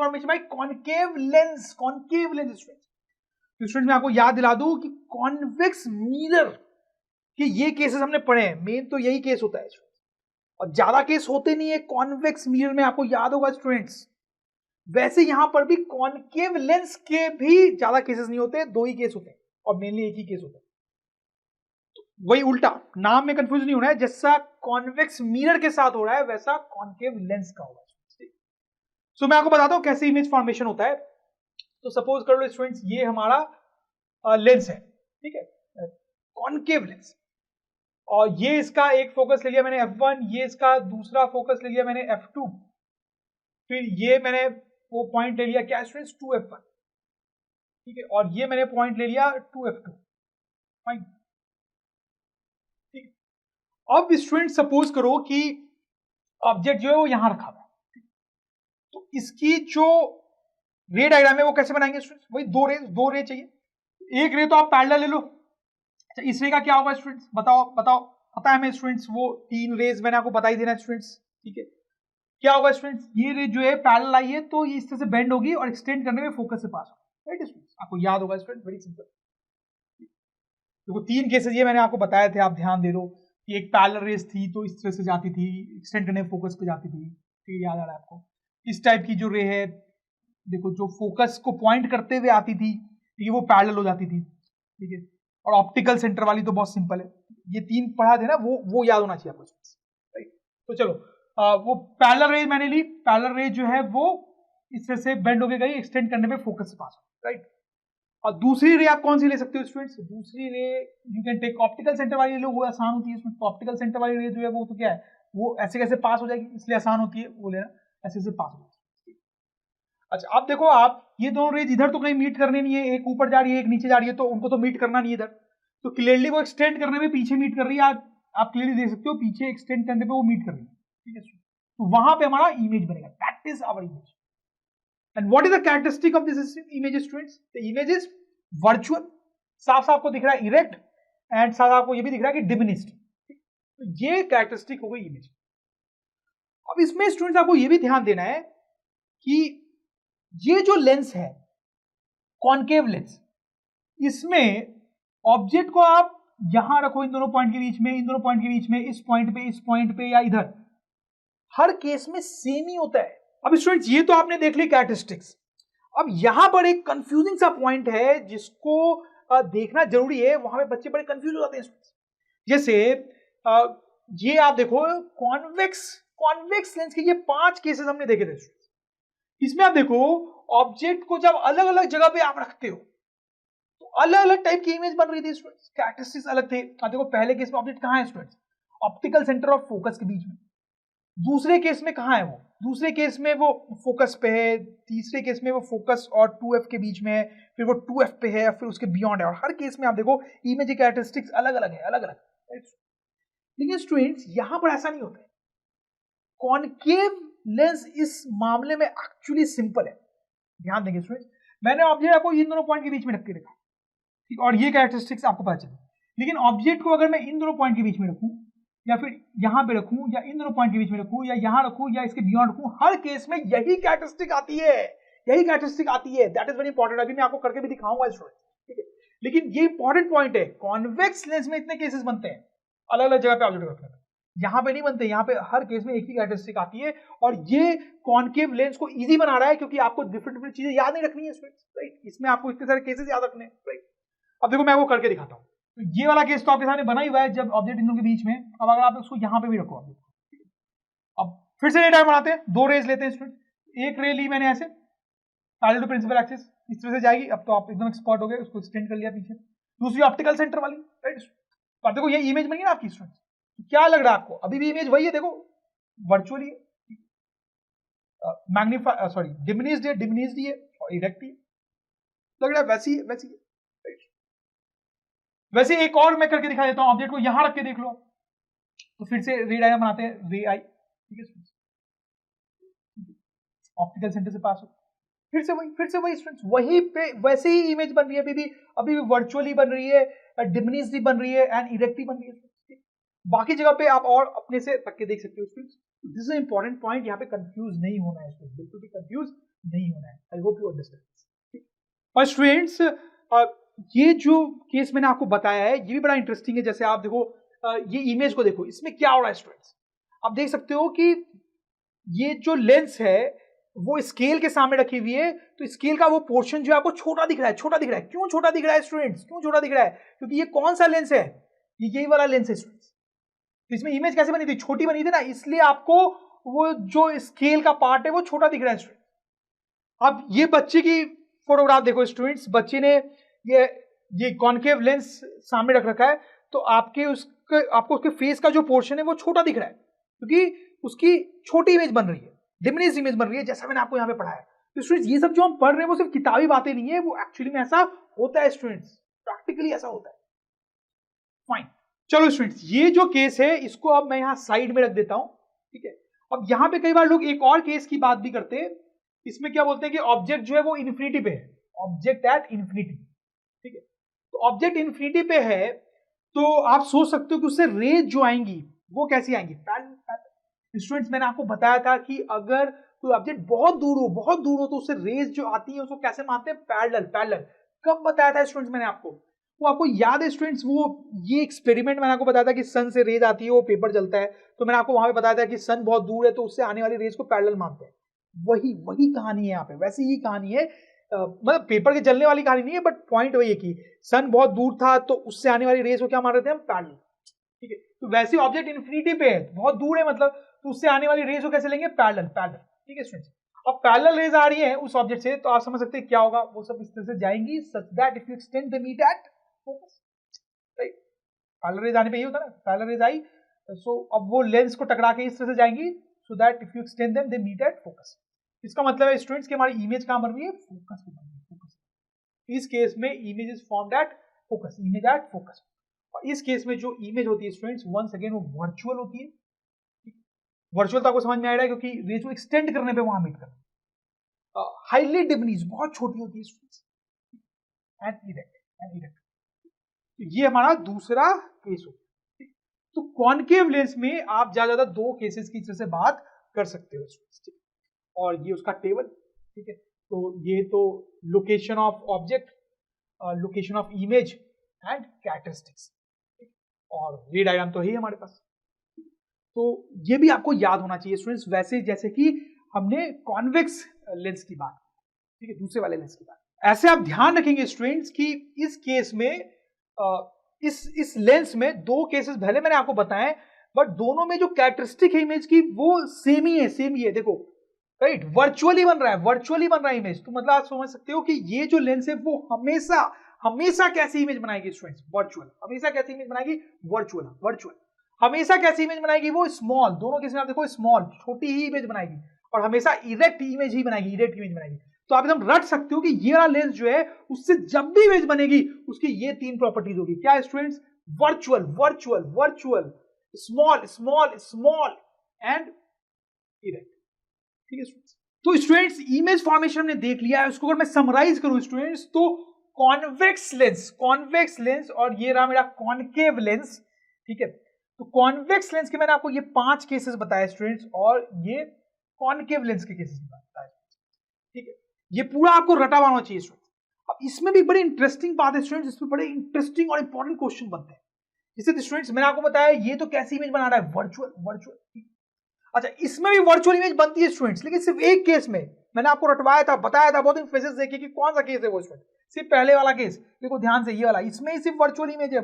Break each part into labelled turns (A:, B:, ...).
A: Formation by concave lens, concave lens students. तो students मैं आपको याद दिला दूं कि कॉन्वेक्स मिरर कि ये केसेस हमने पढ़े हैं, मेन तो यही केस होता है और ज्यादा केस होते नहीं है कॉन्वेक्स मिरर में, आपको याद होगा स्टूडेंट्स। वैसे यहां पर भी कॉनकेव लेंस के भी ज्यादा केसेस नहीं होते, 2 ही केस होते हैं और मेनली एक ही केस होता है। तो वही उल्टा, नाम में कंफ्यूज नहीं होना है, जैसा कॉन्वेक्स मिरर के साथ हो रहा है वैसा कॉनकेव लेंस का होगा। सो मैं आपको बताता हूं कैसे इमेज फॉर्मेशन होता है। तो सपोज कर लो स्टूडेंट्स ये हमारा लेंस है, ठीक है, कॉनकेव लेंस, और ये इसका एक फोकस ले लिया मैंने f1, ये इसका दूसरा फोकस ले लिया मैंने f2, फिर ये मैंने वो पॉइंट ले लिया क्या स्टूडेंट्स 2f1, ठीक है, और ये मैंने पॉइंट ले लिया 2f2, फाइन, ठीक है। अब स्टूडेंट सपोज करो कि ऑब्जेक्ट जो है वो यहां रखा हुआ है, तो इसकी जो रे डायग्राम है वो कैसे बनाएंगे स्टूडेंट्स, वही दो रे चाहिए, एक रे तो आप पैरेलल ले लो। अच्छा इस रे का क्या होगा स्टूडेंट्स, बताओ बताओ, पता है हमें स्टूडेंट्स, वो 3 रेज मैंने आपको बता ही देना स्टूडेंट्स, ठीक है। क्या होगा स्टूडेंट्स, ये रे जो है पैरेलल आई है तो ये इस तरह से बेंड होगी और एक्सटेंड करने में फोकस से पास होगा, राइट स्टूडेंट्स, आपको याद होगा स्टूडेंट, वेरी सिंपल। देखो 3 केसेस ये मैंने आपको बताए थे, आप ध्यान दे दो कि एक पैरेलल रेज थी तो इस तरह से जाती थी, एक्सटेंड करने में फोकस पे जाती थी, ठीक है, याद आ रहा है आपको। इस टाइप की जो रे है देखो जो फोकस को पॉइंट करते हुए आती थी, ये वो पैरेलल हो जाती थी, ठीक है, और ऑप्टिकल सेंटर वाली तो बहुत सिंपल है, ये 3 पढ़ा थे ना, वो याद होना चाहिए आपको, राइट। तो चलो वो पैरेलल रे मैंने ली, पैरेलल रे जो है वो इस तरह से बेंड होके गई, एक्सटेंड करने पे फोकस से पास हो, राइट। और दूसरी रे आप कौन सी ले सकते हो स्टूडेंट्स, दूसरी ray you can take optical centre वाली ले लो, वो आसान होती है इसमें। तो ऑप्टिकल सेंटर वाली रे जो है वो तो क्या है, वो ऐसे कैसे पास हो जाएगी, इसलिए आसान होती है, वो लेना ऐसे ऐसे पास हो जाएगी। अच्छा अब देखो आप ये दोनों रेज इधर तो कहीं मीट करने नहीं है, एक ऊपर जा रही है एक नीचे जा रही है, तो उनको तो मीट करना नहीं है इधर, तो क्लियरली वो एक्सटेंड करने में पीछे मीट कर रही है, आप क्लियरली देख सकते हो पीछे एक्सटेंड करने पे वो मीट कर रही है, ठीक है। तो वहां पे हमारा इमेज बनेगा, that is our image. And what is the characteristic of this image students, the image is virtual, साफ साफ आपको दिख रहा है इरेक्ट, एंड साथ आपको ये भी दिख रहा है कि डिमिनिश्ड, तो ये कैरेक्टरिस्टिक हो गई इमेज। अब इसमें स्टूडेंट्स आपको ये भी ध्यान देना है कि ये जो लेंस है कॉनकेव लेंस, इसमें ऑब्जेक्ट को आप यहां रखो इन दोनों पॉइंट के बीच में, इन दोनों पॉइंट के बीच में, इस पॉइंट पे या इधर, हर केस में सेम ही होता है। अब स्टूडेंट्स ये तो आपने देख ली कैरेक्टरिस्टिक्स, अब यहां पर एक कंफ्यूजिंग सा पॉइंट है जिसको देखना जरूरी है, वहां पे बच्चे बड़े कंफ्यूज हो जाते हैं। जैसे ये आप देखो कॉन्वेक्स लेंस के ये 5 केसेस हमने देखे थे, इसमें आप देखो ऑब्जेक्ट को जब अलग अलग जगह पे आप रखते हो तो अलग अलग टाइप की इमेज बन रही थी स्टूडेंट्स, कैरेक्टरिस्टिक्स अलग थे। आप देखो पहले केस में ऑब्जेक्ट कहां है स्टूडेंट्स, ऑप्टिकल सेंटर और फोकस के बीच में, दूसरे केस में कहां है वो, दूसरे केस में वो फोकस पे है, तीसरे केस में वो फोकस और 2f के बीच में है, फिर वो 2f पे है, फिर उसके बियॉन्ड है, और हर केस में आप देखो इमेज कैरेक्टरिस्टिक्स अलग अलग है, अलग अलग। लेकिन स्टूडेंट्स यहां पर ऐसा नहीं होता है, कॉनकेव लेंस इस मामले में एक्चुअली सिंपल है। ध्यान देंगे स्टूडेंट्स, मैंने ऑब्जेक्ट आपको इन दोनों पॉइंट के बीच में रख के रखा, ठीक, और ये कैरेक्टरिस्टिक्स आपको पता चले, लेकिन ऑब्जेक्ट को अगर मैं इन दोनों पॉइंट के बीच में रखूं या फिर यहां पे रखूं या इन दोनों पॉइंट के बीच में रखूं या यहां रखूं या इसके बियॉन्ड रखूं, हर केस में यही कैरेक्टरिस्टिक आती है, यही कैरेक्टरिस्टिक आती है। दैट इज वेरी इंपॉर्टेंट, अभी मैं आपको करके भी दिखाऊंगा स्टूडेंट, ठीक है। लेकिन ये इंपॉर्टेंट पॉइंट है, कॉन्वेक्स लेंस में इतने केसेस बनते हैं अलग अलग जगह पे ऑब्जेक्ट रखने में, यहां पे नहीं बनते, यहां पे हर केस में एक ही कैरेक्टरिस्टिक आती है, और ये कॉनकेव लेंस को इजी बना रहा है क्योंकि आपको डिफरेंट डिफरेंट चीजें याद नहीं रखनी है स्टूडेंट्स, राइट। इसमें आपको इतने सारे केसेस याद रखने हैं, राइट। अब देखो मैं वो करके दिखाता हूं, तो ये वाला केस तो आपके सामने बना ही हुआ है, जब ऑब्जेक्ट इन दोनों के बीच में, अब अगर आप उसको यहां पे भी रखो ऑब्जेक्ट, अब फिर से डायग्राम बनाते हैं, 2 रेज लेते हैं स्टूडेंट, एक रे ली मैंने ऐसे पैरेलल टू प्रिंसिपल एक्सिस, इस तरह से जाएगी, अब तो आप एकदम एक्सपर्ट हो गए, उसको एक्सटेंड कर लिया पीछे, दूसरी ऑप्टिकल सेंटर वाली, राइट। अब देखो ये इमेज बनी है ना आपकी स्टूडेंट, क्या लग रहा है आपको, अभी भी इमेज वही है, देखो वर्चुअली मैग्नीफाई सॉरी डिमिनिश्ड है और इरेक्ट है, लग रहा है वैसी है, वैसी है, right? वैसे एक और मैं करके दिखा देता हूं, ऑब्जेक्ट को यहां रख के देख लो, तो फिर से रे डायग्राम बनाते हैं, रे आई, ठीक है, ऑप्टिकल सेंटर से पास हो, फिर से वही स्टूडेंट्स, वही पे वैसे ही इमेज बन रही है, अभी भी वर्चुअली बन रही है, डिमिनिश्ड बन रही है एंड इरेक्ट बन रही है। बाकी जगह पे आप और अपने से रख के देख सकते हो students. This is important point, यहाँ पे कंफ्यूज नहीं होना है, बिल्कुल भी कंफ्यूज नहीं होना है। I hope you understand. और स्टूडेंट्स ये जो केस मैंने आपको बताया है ये भी बड़ा इंटरेस्टिंग है। जैसे आप देखो ये इमेज को देखो, इसमें क्या हो रहा है स्टूडेंट्स, आप देख सकते हो कि ये जो लेंस है वो स्केल के सामने रखी हुई है, तो स्केल का वो पोर्शन जो है आपको छोटा दिख रहा है, छोटा दिख रहा है। क्यों छोटा दिख रहा है स्टूडेंट्स, क्यों छोटा दिख रहा है? क्योंकि ये कौन सा लेंस है, ये यही वाला लेंस है स्टूडेंट्स। तो इसमें इमेज कैसे बनी थी, छोटी बनी थी ना, इसलिए आपको वो जो स्केल का पार्ट है वो छोटा दिख रहा है स्टूडेंट। अब ये बच्चे की फोटोग्राफ देखो स्टूडेंट्स, बच्चे ने ये कॉन्केव लेंस सामने रख रखा है, तो आपको उसके फेस का जो पोर्शन है वो छोटा दिख रहा है क्योंकि उसकी छोटी इमेज बन रही है, डिमिनिश इमेज बन रही है, जैसा मैंने आपको यहाँ पे पढ़ाया। तो स्टूडेंट्स ये सब जो हम पढ़ रहे हैं वो सिर्फ किताबी बातें नहीं है, वो एक्चुअली में ऐसा होता है स्टूडेंट्स, प्रैक्टिकली ऐसा होता है। फाइन, चलो स्टूडेंट्स ये जो केस है इसको अब मैं यहाँ साइड में रख देता हूँ, ठीक है। अब यहाँ पे कई बार लोग एक और केस की बात भी करते हैं, इसमें क्या बोलते हैं कि ऑब्जेक्ट जो है वो इन्फिनिटी पे है, ऑब्जेक्ट एट इन्फिनिटी, ठीक है। तो ऑब्जेक्ट इन्फिनिटी पे है, तो आप सोच सकते हो कि उससे रेज जो आएंगी वो कैसी आएंगी, स्टूडेंट्स मैंने आपको बताया था कि अगर कोई ऑब्जेक्ट बहुत दूर हो तो उससे रेज जो आती है उसको कैसे मानते हैं, पैरेलल। कब बताया था स्टूडेंट्स मैंने आपको, वो आपको याद है स्टूडेंट्स, वो ये एक्सपेरिमेंट मैंने आपको बताया था कि सन से रेज आती है, वो पेपर जलता है, तो मैंने आपको वहां पे बताया था कि सन बहुत दूर है तो उससे आने वाली रेज को पैरेलल मानते हैं। वही कहानी है यहाँ पे, वैसी ही कहानी है, मतलब पेपर के जलने वाली कहानी नहीं है, बट पॉइंट वही है कि सन बहुत दूर था तो उससे आने वाली रेज को क्या मान रहे थे हम, पैरेलल, ठीक है। तो वैसे ऑब्जेक्ट इन्फिनिटी पे है, बहुत दूर है मतलब, तो उससे आने वाली रेज को कैसे लेंगे, पैरेलल, ठीक है स्टूडेंट्स। अब पैरेलल रेज आ रही है उस ऑब्जेक्ट से, तो आप समझ सकते हैं क्या होगा, वो सब इस तरह से जाएंगी such that if you extend the meet at focus, right. Parallel rays आने पे ये होता है ना, पैरेलल रेज आई, सो अब वो लेंस को टकरा के इस तरह से जाएंगी so that if you extend them they meet at focus. इसका मतलब है स्टूडेंट्स कि हमारी इमेज कहां बन रही है, फोकस पे बन रही है, फोकस। इस केस में image is formed at focus, image at focus. और इस केस में जो इमेज होती है स्टूडेंट्स, वंस अगेन वो वर्चुअल होती है। वर्चुअल तो आपको समझ में आ रहा है क्योंकि रेज को एक्सटेंड करने पे वहां मीट करते हैं। हाईली डिमिनिश, बहुत छोटी होती है स्टूडेंट्स, एंड इरेक्ट। ये हमारा दूसरा केस होता है। तो कॉनकेव लेंस में आप ज्यादा दो केसेस की तरह से बात कर सकते हो स्टूडेंट्स, और ये उसका टेबल, ठीक है। तो ये तो location of object, location of image and characteristics, और रे डायग्राम तो है हमारे पास। तो ये भी आपको याद होना चाहिए स्टूडेंट्स, वैसे जैसे कि हमने कॉन्वेक्स लेंस की बात, ठीक है, दूसरे वाले लेंस की बात। ऐसे आप ध्यान रखेंगे स्टूडेंट्स कि इस केस में इस लेंस में दो केसेस भले मैंने आपको बताए, बट दोनों में जो कैरेक्टरिस्टिक है इमेज की वो सेम ही है, देखो, राइट। वर्चुअली बन रहा है इमेज, तो मतलब आप समझ सकते हो कि ये जो लेंस है वो हमेशा कैसी इमेज बनाएगी स्टूडेंट्स, वर्चुअल। हमेशा कैसी इमेज बनाएगी, वर्चुअल। हमेशा कैसी इमेज बनाएगी, वो स्मॉल, दोनों केस में आप देखो स्मॉल, छोटी ही इमेज बनाएगी, और हमेशा इरेक्ट इमेज ही बनाएगी, तो आप एकदम रट सकते हो कि ये वाला लेंस जो है उससे जब भी इमेज बनेगी उसकी ये तीन प्रॉपर्टीज होगी, क्या students, virtual, small and erect, ठीक है स्टूडेंट्स। तो स्टूडेंट्स इमेज फॉर्मेशन हमने देख लिया है, उसको अगर मैं समराइज करूं स्टूडेंट्स, तो कॉन्वेक्स लेंस और ये रहा मेरा कॉनकेव लेंस, ठीक है। तो कॉन्वेक्स लेंस के मैंने आपको ये 5 केसेस बताए स्टूडेंट्स, और ये कॉनकेव लेंस के केसेस बताए, ठीक है। ये पूरा आपको रटा हुआ होना चाहिए स्टूडेंट्स। अब इसमें भी बड़ी इंटरेस्टिंग बात है स्टूडेंट्स, इसमें बड़े इंटरेस्टिंग और इंपॉर्टेंट क्वेश्चन बनते हैं। जैसे स्टूडेंट्स मैंने आपको बताया ये तो कैसी इमेज बना रहा है, वर्चुअल। अच्छा, इसमें भी वर्चुअल इमेज बनती है स्टूडेंट्स, लेकिन सिर्फ एक केस में मैंने आपको रटवाया था, बताया था, बहुत दिन फेसेस देखे कि कौन सा केस है वो स्टूडेंट, सिर्फ पहले वाला केस देखो ध्यान से, ये वाला, इसमें ही सिर्फ वर्चुअल इमेज है,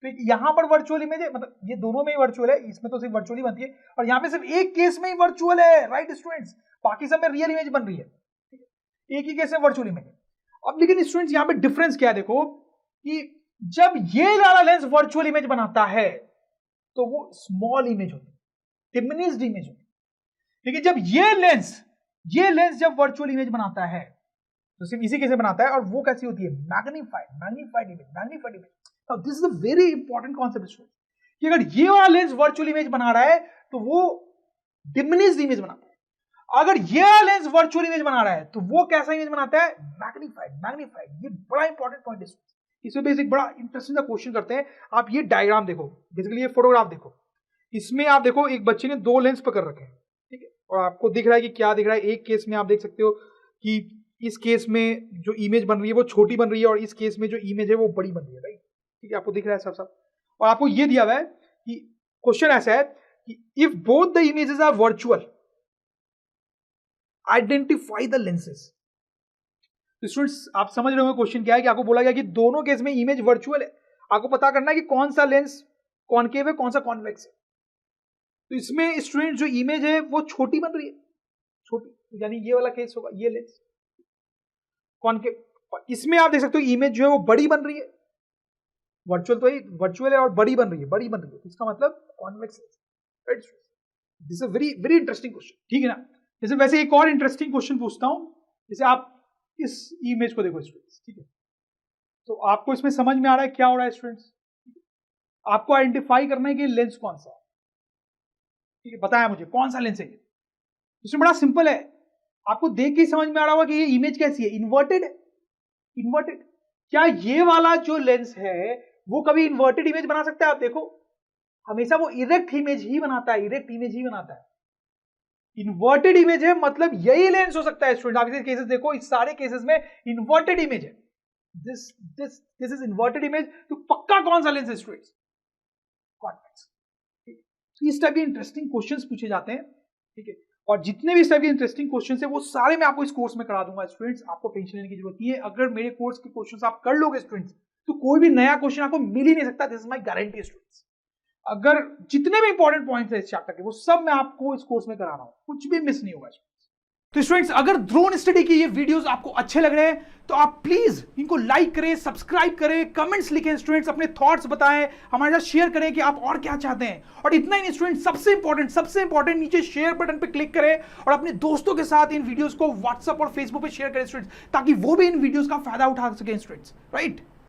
A: तो यहाँ पर वर्चुअल इमेज है, मतलब ये दोनों में ही वर्चुअल है, इसमें तो सिर्फ वर्चुअल ही बनती है, और यहाँ पे सिर्फ एक केस में ही वर्चुअल है, राइट स्टूडेंट्स, बाकी सब में रियल इमेज बन रही है, एक ही केस में वर्चुअल इमेज है। अब लेकिन स्टूडेंट्स यहाँ पे डिफरेंस क्या है, देखो कि जब ये वाला लेंस वर्चुअल इमेज बनाता है तो वो स्मॉल इमेज होती है, डिमिनिश्ड इमेज होती है, लेकिन जब ये लेंस जब वर्चुअल इमेज बनाता है तो सिर्फ इसी कैसे बनाता है, और वो कैसी होती है, magnified image. Now this is a very important concept कि अगर ये वाला लेंस वर्चुअल इमेज बना रहा है तो वो डिमिनिश्ड इमेज बनाता है, अगर ये वाला लेंस वर्चुअल इमेज बना रहा है तो वो कैसा इमेज बनाता है, मैग्नीफाइड। ये बड़ा इंपॉर्टेंट पॉइंट है, इसमें बेसिक बड़ा इंटरेस्टिंग सा क्वेश्चन करते हैं। आप ये डायग्राम देखो, बेसिकली ये फोटोग्राफ देखो, इसमें आप देखो एक बच्चे ने 2 लेंस पकड़ रखे हैं, ठीक है, और आपको दिख रहा है कि क्या दिख रहा है। एक केस में आप देख सकते हो कि इस केस में जो इमेज बन रही है वो छोटी बन रही है और इस केस में जो इमेज है वो बड़ी बन रही है, राइट। ठीक है, आपको दिख रहा है सब। और आपको ये दिया हुआ है कि क्वेश्चन ऐसा है कि if both the images are virtual identify the lenses. Students आप समझ रहे होंगे क्वेश्चन क्या है कि आपको बोला गया कि दोनों केस में इमेज वर्चुअल है, आपको पता करना है कि कौन सा लेंस कॉनकेव है कौन सा कॉन्वेक्स है। तो इसमें स्टूडेंट जो इमेज है वो छोटी बन रही है, छोटी, यानी ये वाला केस होगा, ये लेंस कॉनकेव। इसमें आप देख सकते हो इमेज जो है वो बड़ी बन रही है, वर्चुअल तो वर्चुअल है और बड़ी बन रही है, इसका मतलब convex lens, right. This is very very interesting question, ठीक है ना। जैसे वैसे एक और इंटरेस्टिंग क्वेश्चन पूछता हूं, जैसे आप इस इमेज को देखो स्टूडेंट्स, ठीक है, तो आपको इसमें समझ में आ रहा है क्या हो रहा है स्टूडेंट्स। आपको आइडेंटिफाई करना है कि लेंस कौन सा है, ठीक है, बताया मुझे कौन सा लेंस है ये। इसमें बड़ा सिंपल है, आपको देख के समझ में आ रहा होगा कि ये इमेज कैसी है, इन्वर्टेड है। इन्वर्टेड, क्या ये वाला जो लेंस है वो कभी इन्वर्टेड इमेज बना सकता है? आप देखो, हमेशा वो इरेक्ट इमेज ही बनाता है, इन्वर्टेड इमेज है, मतलब यही लेंस हो सकता है स्टूडेंट। आप इसे केसेस देखो, इस सारे केसेस में इन्वर्टेड इमेज है, दिस इज इन्वर्टेड इमेज, तो पक्का कौन सा लेंस है स्टूडेंट्स? कॉन्वेक्स। इस टाइप के इंटरेस्टिंग क्वेश्चंस पूछे जाते हैं, ठीक है, और जितने भी इस टाइप के इंटरेस्टिंग क्वेश्चंस है वो सारे मैं आपको इस कोर्स में करा दूंगा स्टूडेंट्स। आपको टेंशन लेने की जरूरत नहीं है, अगर मेरे कोर्स के क्वेश्चंस आप कर लोगे स्टूडेंट्स तो कोई भी नया क्वेश्चन आपको मिल ही नहीं सकता, this is my guarantee students. अगर जितने भी इंपॉर्टेंट पॉइंट्स है इस चैप्टर के वो सब मैं आपको इस कोर्स में करा रहा हूं, कुछ भी मिस नहीं होगा। तो स्टूडेंट्स अगर ड्रोन स्टडी के ये वीडियोस आपको अच्छे लग रहे हैं तो आप प्लीज इनको लाइक करें, सब्सक्राइब करें, कमेंट्स लिखें स्टूडेंट्स, अपने थॉट्स बताएं, हमारे साथ शेयर करें कि आप और क्या चाहते हैं। और इतना ही नहीं स्टूडेंट्स, सबसे इंपॉर्टेंट नीचे शेयर बटन पे क्लिक करें और अपने दोस्तों के साथ इन वीडियोस को व्हाट्सएप और फेसबुक पे शेयर करें स्टूडेंट्स, ताकि वो भी इन वीडियोस का फायदा उठा सकें स्टूडेंट्स, राइट।